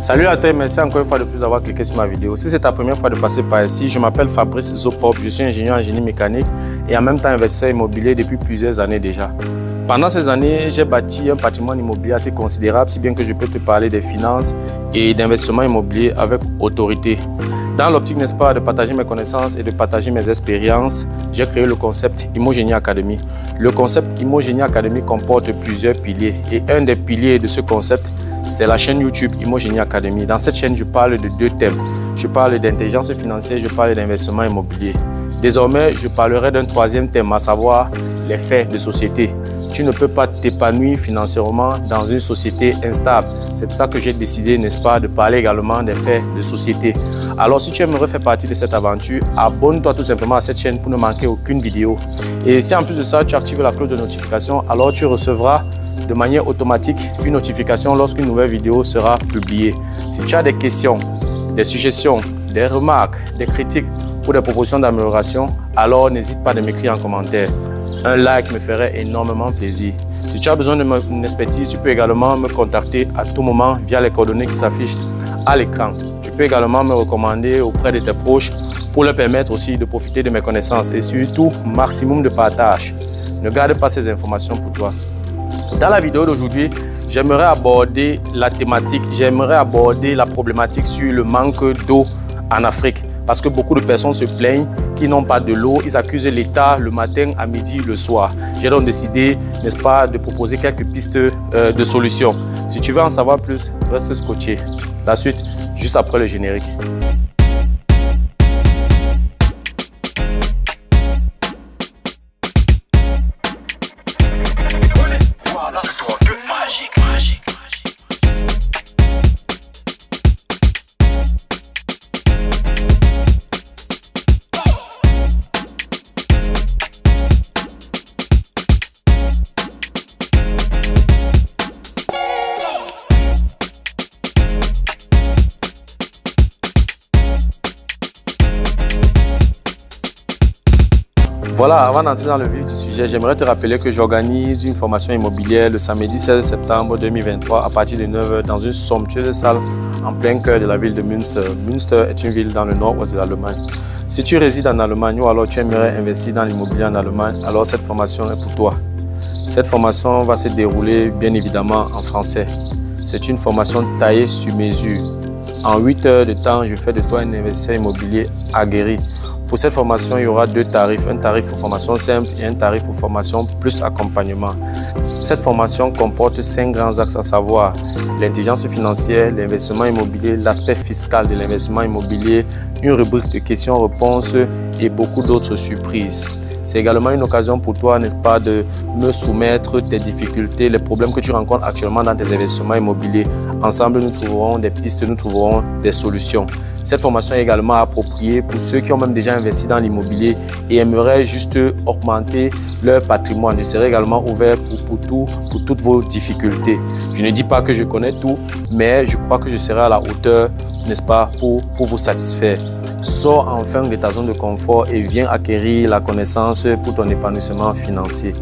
Salut à toi et merci encore une fois de plus d'avoir cliqué sur ma vidéo. Si c'est ta première fois de passer par ici, je m'appelle Fabrice Zopop, je suis ingénieur en génie mécanique et en même temps investisseur immobilier depuis plusieurs années déjà. Pendant ces années, j'ai bâti un patrimoine immobilier assez considérable, si bien que je peux te parler des finances et d'investissement immobilier avec autorité. Dans l'optique, n'est-ce pas, de partager mes connaissances et de partager mes expériences, j'ai créé le concept Immogénie Academy. Le concept Immogénie Academy comporte plusieurs piliers et un des piliers de ce concept, c'est la chaîne YouTube Immogénie Academy. Dans cette chaîne, je parle de deux thèmes. Je parle d'intelligence financière, je parle d'investissement immobilier. Désormais, je parlerai d'un troisième thème, à savoir les faits de société. Tu ne peux pas t'épanouir financièrement dans une société instable. C'est pour ça que j'ai décidé, n'est-ce pas, de parler également des faits de société. Alors, si tu aimerais faire partie de cette aventure, abonne-toi tout simplement à cette chaîne pour ne manquer aucune vidéo. Et si en plus de ça, tu actives la cloche de notification, alors tu recevras de manière automatique une notification lorsqu'une nouvelle vidéo sera publiée. Si tu as des questions, des suggestions, des remarques, des critiques ou des propositions d'amélioration, alors n'hésite pas à m'écrire en commentaire. Un like me ferait énormément plaisir. Si tu as besoin de mon expertise, tu peux également me contacter à tout moment via les coordonnées qui s'affichent à l'écran. Tu peux également me recommander auprès de tes proches pour leur permettre aussi de profiter de mes connaissances et surtout, maximum de partage. Ne garde pas ces informations pour toi. Dans la vidéo d'aujourd'hui, j'aimerais aborder la thématique, j'aimerais aborder la problématique sur le manque d'eau en Afrique. Parce que beaucoup de personnes se plaignent qu'ils n'ont pas de l'eau, ils accusent l'État le matin, à midi, le soir. J'ai donc décidé, n'est-ce pas, de proposer quelques pistes de solutions. Si tu veux en savoir plus, reste scotché. La suite, juste après le générique. Voilà, avant d'entrer dans le vif du sujet, j'aimerais te rappeler que j'organise une formation immobilière le samedi 16 septembre 2023 à partir de 9 h dans une somptueuse salle en plein cœur de la ville de Münster. Münster est une ville dans le nord-ouest de l'Allemagne. Si tu résides en Allemagne ou alors tu aimerais investir dans l'immobilier en Allemagne, alors cette formation est pour toi. Cette formation va se dérouler bien évidemment en français. C'est une formation taillée sur mesure. En 8 heures de temps, je fais de toi un investisseur immobilier aguerri. Pour cette formation, il y aura deux tarifs, un tarif pour formation simple et un tarif pour formation plus accompagnement. Cette formation comporte 5 grands axes, à savoir l'intelligence financière, l'investissement immobilier, l'aspect fiscal de l'investissement immobilier, une rubrique de questions-réponses et beaucoup d'autres surprises. C'est également une occasion pour toi, n'est-ce pas, de me soumettre tes difficultés, les problèmes que tu rencontres actuellement dans tes investissements immobiliers. Ensemble, nous trouverons des pistes, nous trouverons des solutions. Cette formation est également appropriée pour ceux qui ont même déjà investi dans l'immobilier et aimeraient juste augmenter leur patrimoine. Je serai également ouvert pour toutes vos difficultés. Je ne dis pas que je connais tout, mais je crois que je serai à la hauteur, n'est-ce pas, pour vous satisfaire. Sors enfin de ta zone de confort et viens acquérir la connaissance pour ton épanouissement financier.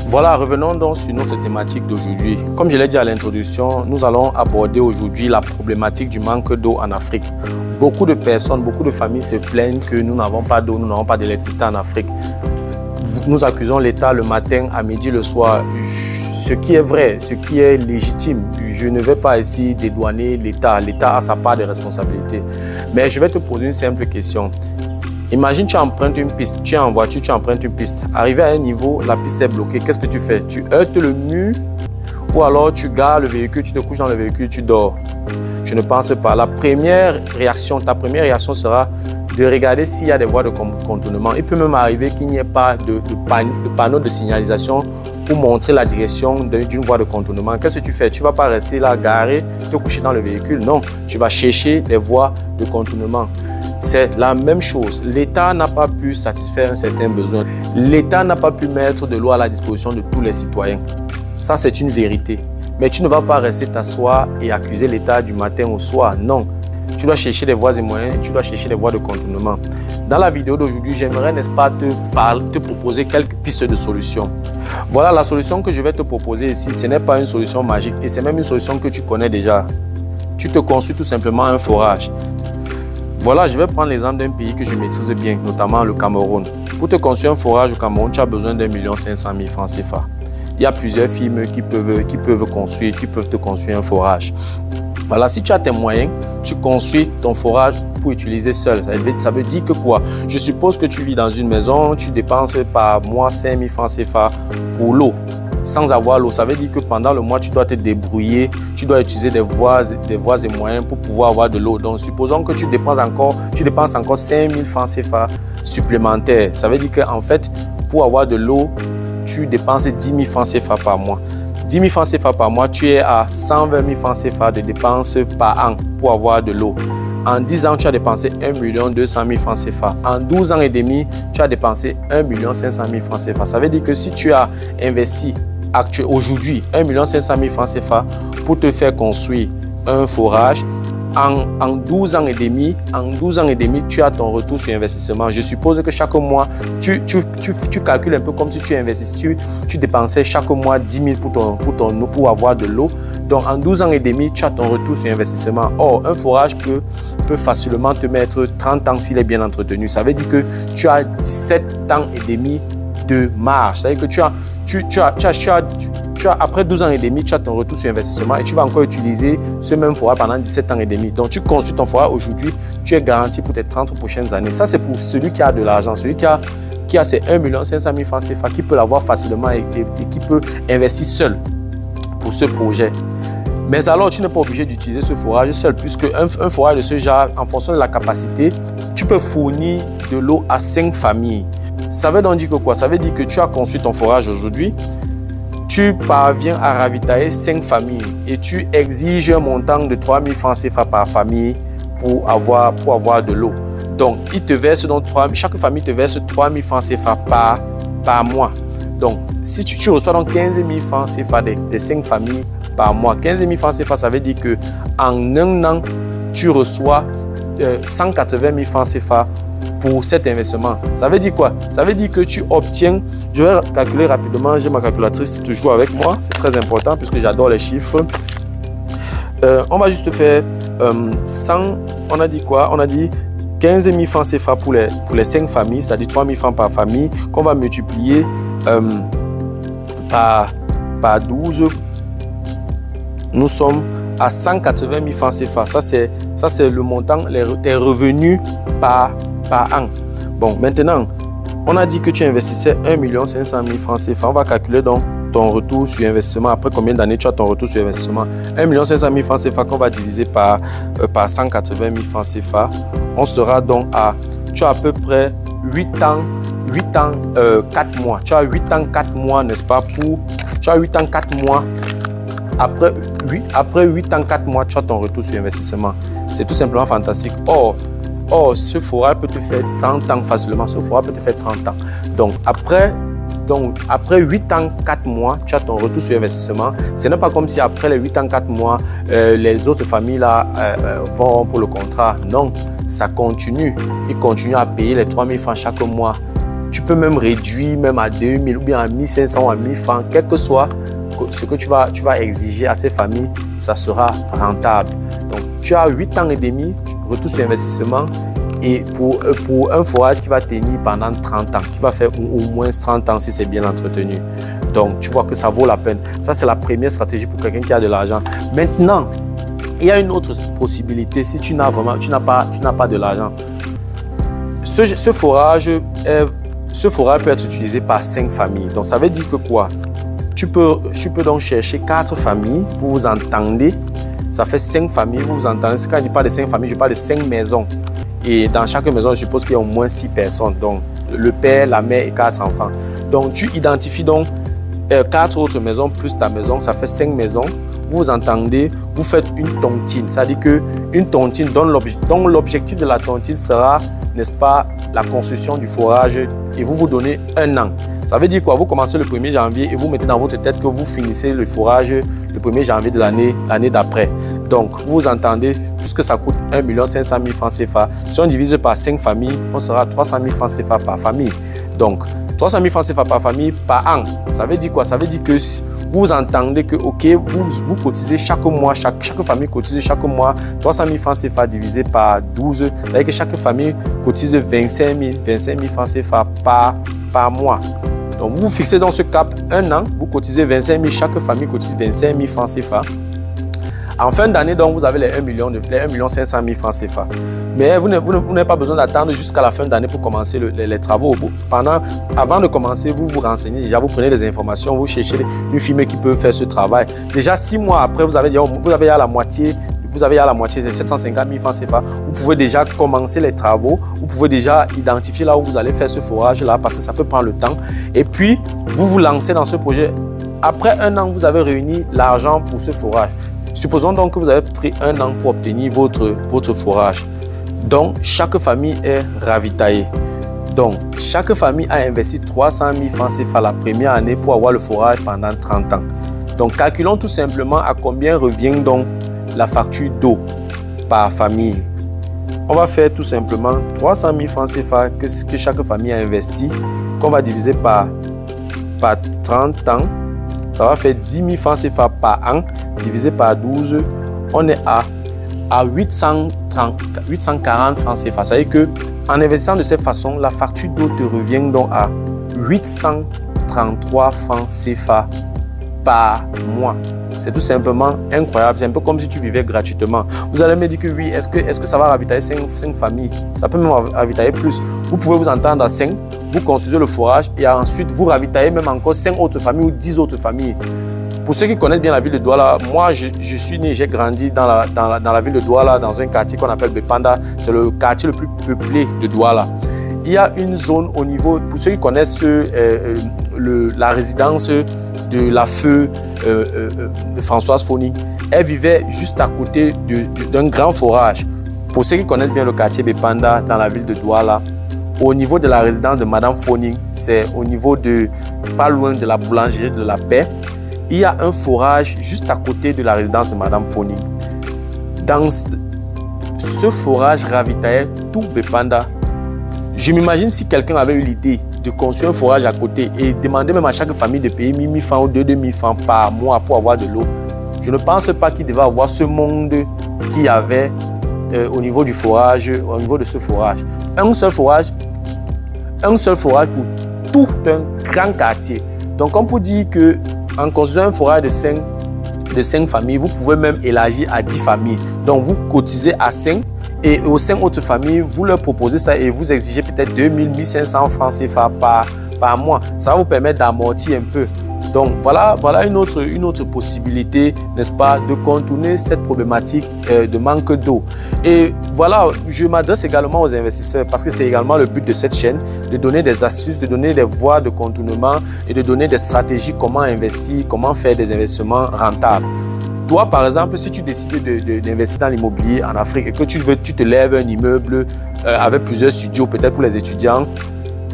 Voilà, revenons donc sur notre thématique d'aujourd'hui. Comme je l'ai dit à l'introduction, nous allons aborder aujourd'hui la problématique du manque d'eau en Afrique. Beaucoup de personnes, beaucoup de familles se plaignent que nous n'avons pas d'eau, nous n'avons pas d'électricité en Afrique. Nous accusons l'État le matin, à midi, le soir. Ce qui est vrai, ce qui est légitime. Je ne vais pas ici dédouaner l'État. L'État a sa part de responsabilité. Mais je vais te poser une simple question. Imagine tu empruntes une piste, tu es en voiture, tu empruntes une piste. Arrivé à un niveau, la piste est bloquée. Qu'est-ce que tu fais? Tu heurtes le mur ou alors tu gares le véhicule, tu te couches dans le véhicule, tu dors? Je ne pense pas. Ta première réaction sera de regarder s'il y a des voies de contournement. Il peut même arriver qu'il n'y ait pas de panneau de signalisation pour montrer la direction d'une voie de contournement. Qu'est-ce que tu fais? Tu ne vas pas rester là, garé, te coucher dans le véhicule. Non, tu vas chercher les voies de contournement. C'est la même chose. L'État n'a pas pu satisfaire un certain besoin. L'État n'a pas pu mettre de l'eau à la disposition de tous les citoyens. Ça, c'est une vérité. Mais tu ne vas pas rester t'asseoir et accuser l'État du matin au soir. Non. Tu dois chercher des voies et moyens, tu dois chercher des voies de contournement. Dans la vidéo d'aujourd'hui, j'aimerais, n'est-ce pas, te proposer quelques pistes de solutions. Voilà, la solution que je vais te proposer ici, ce n'est pas une solution magique et c'est même une solution que tu connais déjà. tu te construis tout simplement un forage. Voilà, je vais prendre l'exemple d'un pays que je maîtrise bien, notamment le Cameroun. Pour te construire un forage au Cameroun, tu as besoin d'1 500 000 francs CFA. Il y a plusieurs firmes qui peuvent te construire un forage. Voilà, si tu as tes moyens, tu construis ton forage pour utiliser seul. Ça veut dire que quoi? Je suppose que tu vis dans une maison, tu dépenses par mois 5 000 francs CFA pour l'eau. Sans avoir l'eau, ça veut dire que pendant le mois, tu dois te débrouiller, tu dois utiliser des voies et moyens pour pouvoir avoir de l'eau. Donc, supposons que tu dépenses encore 5 000 francs CFA supplémentaires. Ça veut dire qu'en fait, pour avoir de l'eau, tu dépenses 10 000 francs CFA par mois. 10 000 francs CFA par mois, tu es à 120 000 francs CFA de dépenses par an pour avoir de l'eau. En 10 ans, tu as dépensé 1 200 000 francs CFA. En 12 ans et demi, tu as dépensé 1 500 000 francs CFA. Ça veut dire que si tu as investi aujourd'hui 1 500 000 francs CFA pour te faire construire un forage, en 12 ans et demi, tu as ton retour sur investissement. Je suppose que chaque mois, tu calcules un peu comme si tu investis, tu dépensais chaque mois 10 000 pour avoir de l'eau. Donc, en 12 ans et demi, tu as ton retour sur investissement. Or, un forage peut facilement te mettre 30 ans s'il est bien entretenu. Ça veut dire que tu as 17 ans et demi de marge. C'est-à-dire que après 12 ans et demi, tu as ton retour sur investissement et tu vas encore utiliser ce même forage pendant 17 ans et demi. Donc, tu construis ton forage aujourd'hui, tu es garanti pour tes 30 prochaines années. Ça, c'est pour celui qui a de l'argent, celui qui a ses 1 500 000 francs CFA, qui peut l'avoir facilement et qui peut investir seul pour ce projet. Mais alors, tu n'es pas obligé d'utiliser ce forage seul, puisque un forage de ce genre, en fonction de la capacité, tu peux fournir de l'eau à 5 familles. Ça veut donc dire que quoi? Ça veut dire que tu as construit ton forage aujourd'hui, tu parviens à ravitailler 5 familles et tu exiges un montant de 3 000 francs CFA par famille pour avoir de l'eau. Donc, chaque famille te verse 3 000 francs CFA par mois. Donc, si tu reçois donc 15 000 francs CFA des 5 familles par mois, 15 000 francs CFA, ça veut dire qu'en un an, tu reçois 180 000 francs CFA pour cet investissement. Ça veut dire quoi? Ça veut dire que tu obtiens, je vais calculer rapidement, j'ai ma calculatrice toujours avec moi, c'est très important puisque j'adore les chiffres. On va juste faire 100, on a dit quoi? On a dit 15 000 francs CFA pour les 5 familles, c'est-à-dire 3 000 francs par famille, qu'on va multiplier par 12. Nous sommes à 180 000 francs CFA. Ça, c'est le montant, tes revenus par an. Bon, maintenant, on a dit que tu investissais 1 500 000 francs CFA. On va calculer donc ton retour sur investissement. Après combien d'années tu as ton retour sur investissement? 1 500 000 francs CFA qu'on va diviser par 180 000 francs CFA. On sera donc tu as à peu près 8 ans, 4 mois. Tu as 8 ans, 4 mois, n'est-ce pas? Tu as 8 ans, 4 mois. Après 8 ans, 4 mois, tu as ton retour sur investissement. C'est tout simplement fantastique. Or, ce forage peut te faire 30 ans facilement. Ce forage peut te faire 30 ans. Donc, après 8 ans, 4 mois, tu as ton retour sur investissement. Ce n'est pas comme si après les 8 ans, 4 mois, les autres familles là, vont pour le contrat. Non, ça continue. Ils continuent à payer les 3 000 francs chaque mois. Tu peux même réduire même à 2 000 ou bien à 1 500 ou à 1 000 francs, quel que soit ce que tu vas exiger à ces familles, ça sera rentable. Donc, tu as 8 ans et demi, retour sur investissement, et pour un forage qui va tenir pendant 30 ans, qui va faire au moins 30 ans si c'est bien entretenu. Donc, tu vois que ça vaut la peine. Ça, c'est la première stratégie pour quelqu'un qui a de l'argent. Maintenant, il y a une autre possibilité si tu n'as pas de l'argent. Ce forage peut être utilisé par 5 familles. Donc, ça veut dire que quoi? Tu peux donc chercher 4 familles, vous vous entendez, ça fait 5 familles, vous vous entendez. Quand je parle de 5 familles, je parle de 5 maisons. Et dans chaque maison, je suppose qu'il y a au moins 6 personnes. Donc, le père, la mère et 4 enfants. Donc, tu identifies donc 4 autres maisons plus ta maison, ça fait 5 maisons. Vous vous entendez, vous faites une tontine. C'est-à-dire qu'une tontine, dont l'objectif de la tontine sera, n'est-ce pas, la construction du forage et vous donnez 1 an. Ça veut dire quoi? Vous commencez le 1er janvier et vous mettez dans votre tête que vous finissez le forage le 1er janvier de l'année d'après. Donc, vous entendez, puisque ça coûte 1 500 000 francs CFA, si on divise par 5 familles, on sera à 300 000 francs CFA par famille. Donc, 300 000 francs CFA par famille par an. Ça veut dire quoi? Ça veut dire que vous entendez que, ok, vous cotisez chaque mois, chaque famille cotise chaque mois 300 000 francs CFA divisé par 12. C'est-à-dire que chaque famille cotise 25 000 francs CFA par mois. Donc, vous fixez dans ce cap un an, vous cotisez 25 000, chaque famille cotise 25 000 francs CFA. En fin d'année, donc, vous avez les 1 500 000 francs CFA. Mais vous n'avez pas besoin d'attendre jusqu'à la fin d'année pour commencer les travaux. Avant de commencer, vous vous renseignez déjà, vous prenez des informations, vous cherchez une firme qui peut faire ce travail. Déjà 6 mois après, vous avez à la moitié. Vous avez à la moitié, c'est 750 000 francs CFA. Vous pouvez déjà commencer les travaux. Vous pouvez déjà identifier là où vous allez faire ce forage-là parce que ça peut prendre le temps. Et puis, vous vous lancez dans ce projet. Après un an, vous avez réuni l'argent pour ce forage. Supposons donc que vous avez pris un an pour obtenir votre forage. Donc, chaque famille est ravitaillée. Donc, chaque famille a investi 300 000 francs CFA la première année pour avoir le forage pendant 30 ans. Donc, calculons tout simplement à combien revient donc la facture d'eau par famille. On va faire tout simplement 300 000 francs CFA que chaque famille a investi, qu'on va diviser par 30 ans. Ça va faire 10 000 francs CFA par an, divisé par 12. On est à 840 francs CFA. Ça veut dire qu'en investissant de cette façon, la facture d'eau te revient donc à 833 francs CFA par mois. C'est tout simplement incroyable. C'est un peu comme si tu vivais gratuitement. Vous allez me dire que oui, est-ce que ça va ravitailler 5 familles? Ça peut même ravitailler plus. Vous pouvez vous entendre à 5, vous construisez le forage et ensuite vous ravitaillez même encore 5 autres familles ou 10 autres familles. Pour ceux qui connaissent bien la ville de Douala, moi je suis né, j'ai grandi dans la ville de Douala, dans un quartier qu'on appelle Bepanda. C'est le quartier le plus peuplé de Douala. Il y a une zone au niveau, pour ceux qui connaissent la résidence de la feu Françoise Foning, elle vivait juste à côté d'un grand forage. Pour ceux qui connaissent bien le quartier Bepanda dans la ville de Douala, au niveau de la résidence de Madame Foning, c'est au niveau pas loin de la boulangerie de la Paix, il y a un forage juste à côté de la résidence de Madame Foning. Dans ce forage ravitaillait tout Bepanda. Je m'imagine si quelqu'un avait eu l'idée de construire un forage à côté et demander même à chaque famille de payer 1 000 francs ou 2 000 francs par mois pour avoir de l'eau. Je ne pense pas qu'il devait avoir ce monde qu'il y avait au niveau du forage, au niveau de ce forage. Un seul forage pour tout un grand quartier. Donc on peut dire qu'en construisant un forage de 5 familles, vous pouvez même élargir à 10 familles. Donc vous cotisez à 5. Et aux 5 autres familles, vous leur proposez ça et vous exigez peut-être 2 000, 1 500 francs CFA par mois. Ça va vous permettre d'amortir un peu. Donc voilà une autre possibilité, n'est-ce pas, de contourner cette problématique de manque d'eau. Et voilà, je m'adresse également aux investisseurs parce que c'est également le but de cette chaîne, de donner des astuces, de donner des voies de contournement et de donner des stratégies, comment investir, comment faire des investissements rentables. Toi, par exemple, si tu décides d'investir dans l'immobilier en Afrique et que tu te lèves un immeuble avec plusieurs studios, peut-être pour les étudiants,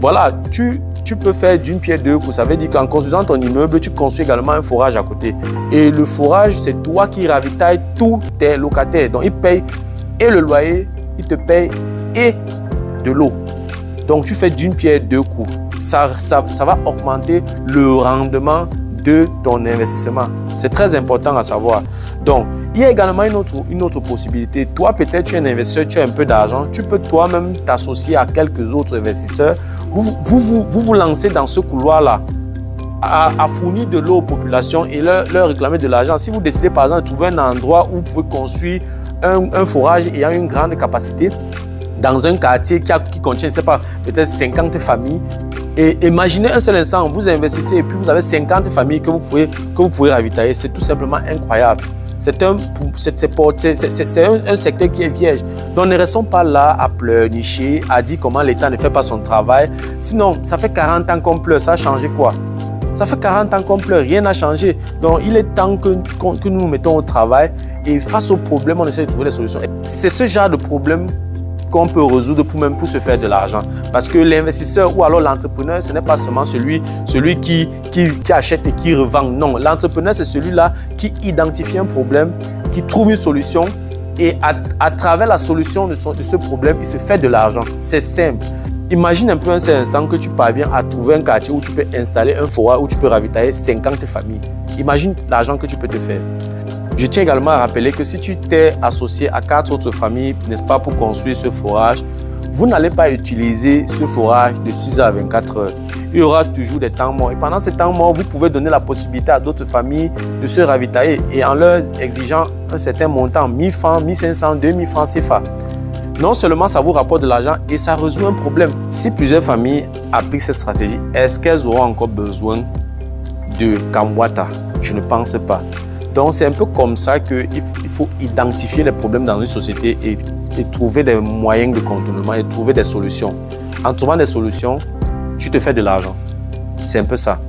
voilà, tu peux faire d'une pierre deux coups. Ça veut dire qu'en construisant ton immeuble, tu construis également un forage à côté. Et le forage, c'est toi qui ravitailles tous tes locataires. Donc, ils payent et le loyer, ils te payent et de l'eau. Donc, tu fais d'une pierre deux coups. Ça va augmenter le rendement de ton investissement. C'est très important à savoir. Donc, il y a également une autre possibilité. Toi, peut-être, tu es un investisseur, tu as un peu d'argent. Tu peux toi-même t'associer à quelques autres investisseurs. Vous lancez dans ce couloir-là à fournir de l'eau aux populations et leur réclamer de l'argent. Si vous décidez, par exemple, de trouver un endroit où vous pouvez construire un forage ayant une grande capacité dans un quartier qui contient, je ne sais pas, peut-être 50 familles. Et imaginez un seul instant, vous investissez et puis vous avez 50 familles que vous pouvez ravitailler. C'est tout simplement incroyable. C'est un secteur qui est vierge. Donc ne restons pas là à pleurnicher, à dire comment l'État ne fait pas son travail. Sinon, ça fait 40 ans qu'on pleure, ça a changé quoi? Ça fait 40 ans qu'on pleure, rien n'a changé. Donc il est temps que nous nous mettons au travail et face aux problèmes, on essaie de trouver des solutions. C'est ce genre de problème qu'on peut résoudre pour se faire de l'argent. Parce que l'investisseur ou alors l'entrepreneur, ce n'est pas seulement celui qui achète et qui revend. Non, l'entrepreneur, c'est celui-là qui identifie un problème, qui trouve une solution et à travers la solution de ce problème, il se fait de l'argent. C'est simple. Imagine un peu un seul instant que tu parviens à trouver un quartier où tu peux installer un forage, où tu peux ravitailler 50 familles. Imagine l'argent que tu peux te faire. Je tiens également à rappeler que si tu t'es associé à 4 autres familles, n'est-ce pas, pour construire ce forage, vous n'allez pas utiliser ce forage de 6 heures à 24 heures. Il y aura toujours des temps morts. Et pendant ces temps morts, vous pouvez donner la possibilité à d'autres familles de se ravitailler et en leur exigeant un certain montant, 1000 francs, 1500, 2000 francs CFA. Non seulement ça vous rapporte de l'argent et ça résout un problème. Si plusieurs familles appliquent cette stratégie, est-ce qu'elles auront encore besoin de Kamwata? Je ne pense pas. Donc c'est un peu comme ça qu'il faut identifier les problèmes dans une société et trouver des moyens de contournement et trouver des solutions. En trouvant des solutions, tu te fais de l'argent. C'est un peu ça.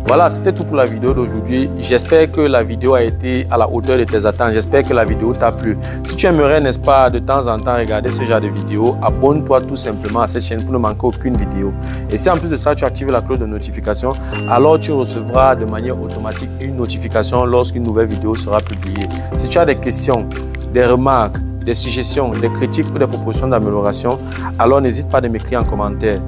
Voilà, c'était tout pour la vidéo d'aujourd'hui. J'espère que la vidéo a été à la hauteur de tes attentes. J'espère que la vidéo t'a plu. Si tu aimerais, n'est-ce pas, de temps en temps regarder ce genre de vidéos, abonne-toi tout simplement à cette chaîne pour ne manquer aucune vidéo. Et si en plus de ça, tu actives la cloche de notification, alors tu recevras de manière automatique une notification lorsqu'une nouvelle vidéo sera publiée. Si tu as des questions, des remarques, des suggestions, des critiques ou des propositions d'amélioration, alors n'hésite pas à m'écrire en commentaire.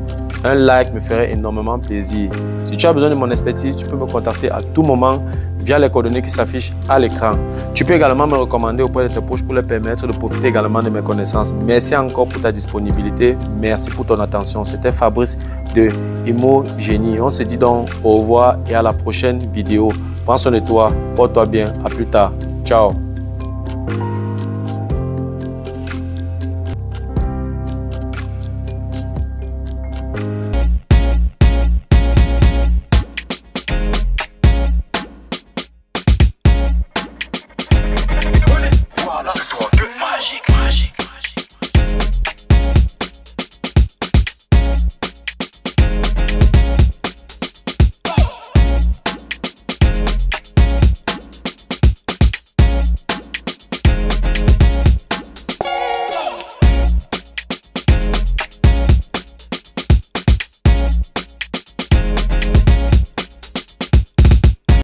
Un like me ferait énormément plaisir. Si tu as besoin de mon expertise, tu peux me contacter à tout moment via les coordonnées qui s'affichent à l'écran. Tu peux également me recommander auprès de tes proches pour leur permettre de profiter également de mes connaissances. Merci encore pour ta disponibilité. Merci pour ton attention. C'était Fabrice de Imogénie. On se dit donc au revoir et à la prochaine vidéo. Prends soin de toi, porte-toi bien. À plus tard. Ciao.